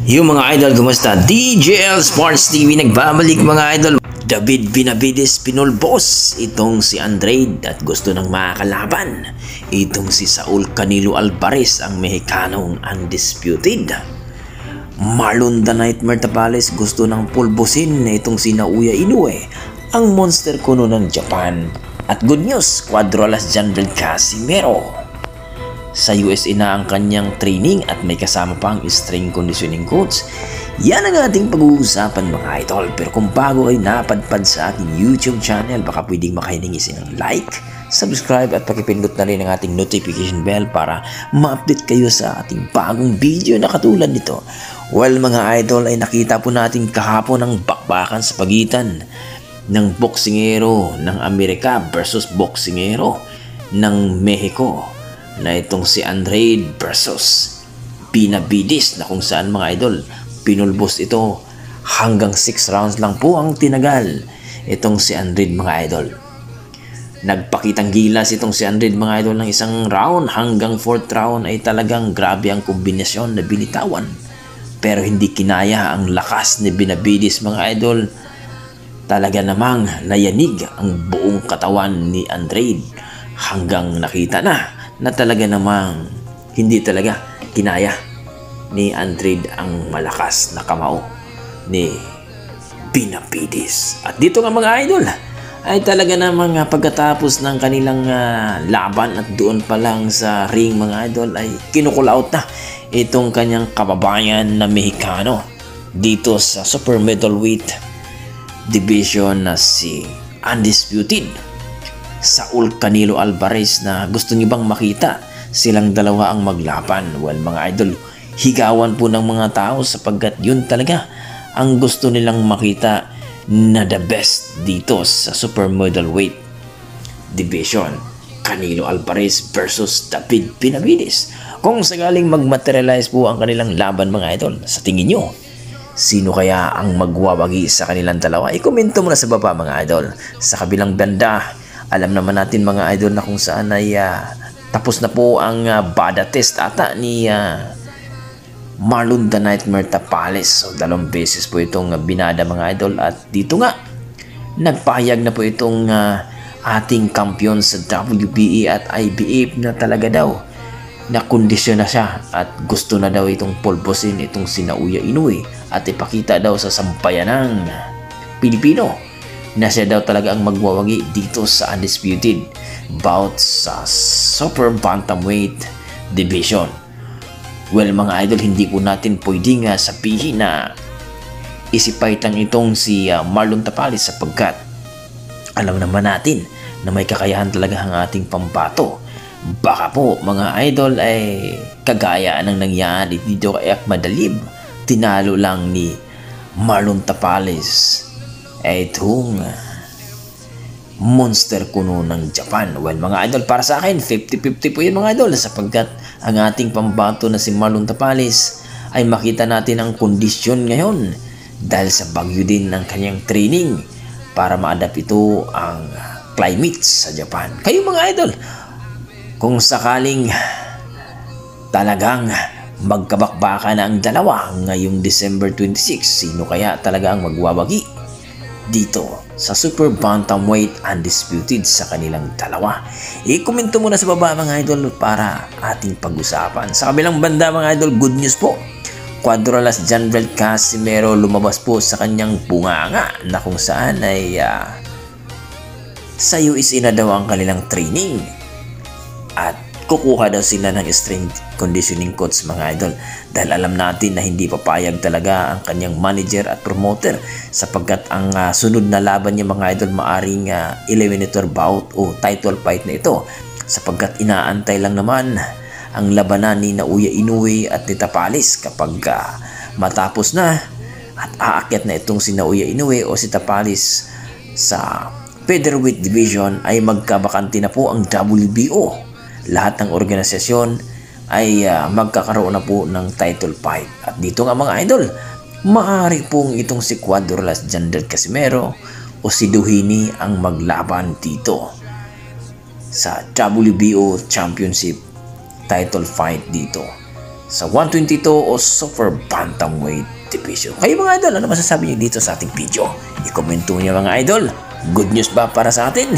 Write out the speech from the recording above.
Yung mga idol, kumusta? DJL Sports TV nagbabalik mga idol. David Benavides pinulbos itong si Andrade at gusto ng makakalaban. Itong si Saul Canelo Alvarez, ang Mexicanong undisputed. Marlon The Nightmare Tapales gusto ng pulbusin na itong si Naoya Inoue, ang monster kuno ng Japan. At good news, Cuadralas General Casimero. Sa USA na ang kanyang training at may kasama pang strength conditioning coach. Yan ang ating pag-uusapan mga idol. Pero kung bago ay napadpad sa aking YouTube channel, baka pwedeng makahiningi ng like, subscribe at pakipindot na rin ang ating notification bell para ma-update kayo sa ating bagong video na katulad nito. Well mga idol, ay nakita po natin kahapon ang bakbakan sa pagitan ng boksingero ng Amerika versus boksingero ng Mexico, na itong si Andrade versus Benavides, na kung saan mga idol pinulbos ito. Hanggang 6 rounds lang po ang tinagal itong si Andrade mga idol. Nagpakitang gilas itong si Andrade mga idol ng isang round, hanggang 4th round ay talagang grabe ang kombinasyon na binitawan, pero hindi kinaya ang lakas ni Benavides mga idol. Talaga namang nayanig ang buong katawan ni Andrade hanggang nakita na talaga namang hindi talaga kinaya ni Andrade ang malakas na kamao ni Benavides. At dito nga mga idol ay talaga namang pagkatapos ng kanilang laban at doon pa lang sa ring mga idol ay kinukulaut na itong kanyang kababayan na Mexicano dito sa super middleweight division na si undisputed Saul Canelo Alvarez, na gusto niyo bang makita silang dalawa ang maglaban? Well mga idol, higawan po ng mga tao sapagkat yun talaga ang gusto nilang makita, na the best dito sa super middleweight division. Canelo Alvarez versus David Benavides. Kung sakaling magmaterialize po ang kanilang laban mga idol, sa tingin nyo, sino kaya ang magwawagi sa kanilang dalawa? I-komento mo na sa baba mga idol. Sa kabilang banda, alam naman natin mga idol na kung saan ay tapos na po ang BADA test ata ni Marlon The Nightmare Tapales. So 2 beses po itong binada mga idol, at dito nga nagpahayag na po itong ating kampiyon sa WBA at IBF na talaga daw na kondisyon na siya at gusto na daw itong pulbosin itong si Naoya Inoue at ipakita daw sa sampayanang Pilipino na siya daw talaga ang magwawagi dito sa undisputed bout sa super bantamweight division. Well mga idol, hindi po natin pwedeng sabihin na isipay lang itong si Marlon Tapales, sapagkat alam naman natin na may kakayahan talaga ang ating pambato. Baka po mga idol ay kagaya ng nangyari dito kay Ahmad Alib, tinalo lang ni Marlon Tapales itong monster kuno ng Japan. Well mga idol, para sa akin 50-50 po yun mga idol, sapagkat ang ating pambato na si Marlon Tapales ay makita natin ang kondisyon ngayon dahil sa bagyo din ng kanyang training para ma-adapt ito ang climate sa Japan. Kayo mga idol, kung sakaling talagang magkabakbaka na ang dalawa ngayong December 26, sino kaya talaga ang magwawagi dito sa super bantamweight undisputed sa kanilang dalawa? I-komento muna sa baba mga idol para ating pag-usapan. Sa kabilang banda mga idol, good news po. Cuadralas General Casimero lumabas po sa kanyang bunganga na kung saan ay sa USA na daw ang kanilang training at kukuha daw sila ng strength conditioning coach mga idol, dahil alam natin na hindi papayag talaga ang kanyang manager at promoter, sapagkat ang sunod na laban niya mga idol maaring eliminator bout o title fight na ito, sapagkat inaantay lang naman ang labanan ni Naoya Inoue at ni Tapales. Kapag matapos na at aakyat na itong si Naoya Inoue o si Tapales sa featherweight division, ay magkabakante na po ang WBO. Lahat ng organisasyon ay magkakaroon na po ng title fight. At dito nga mga idol, maaari pong itong si Cuadralas General Casimero o si Duhini ang maglaban dito sa WBO Championship title fight dito sa 122 o Super Bantamweight Division. Kayo mga idol, ano masasabi niyo dito sa ating video? I-komento niyo mga idol. Good news ba para sa atin?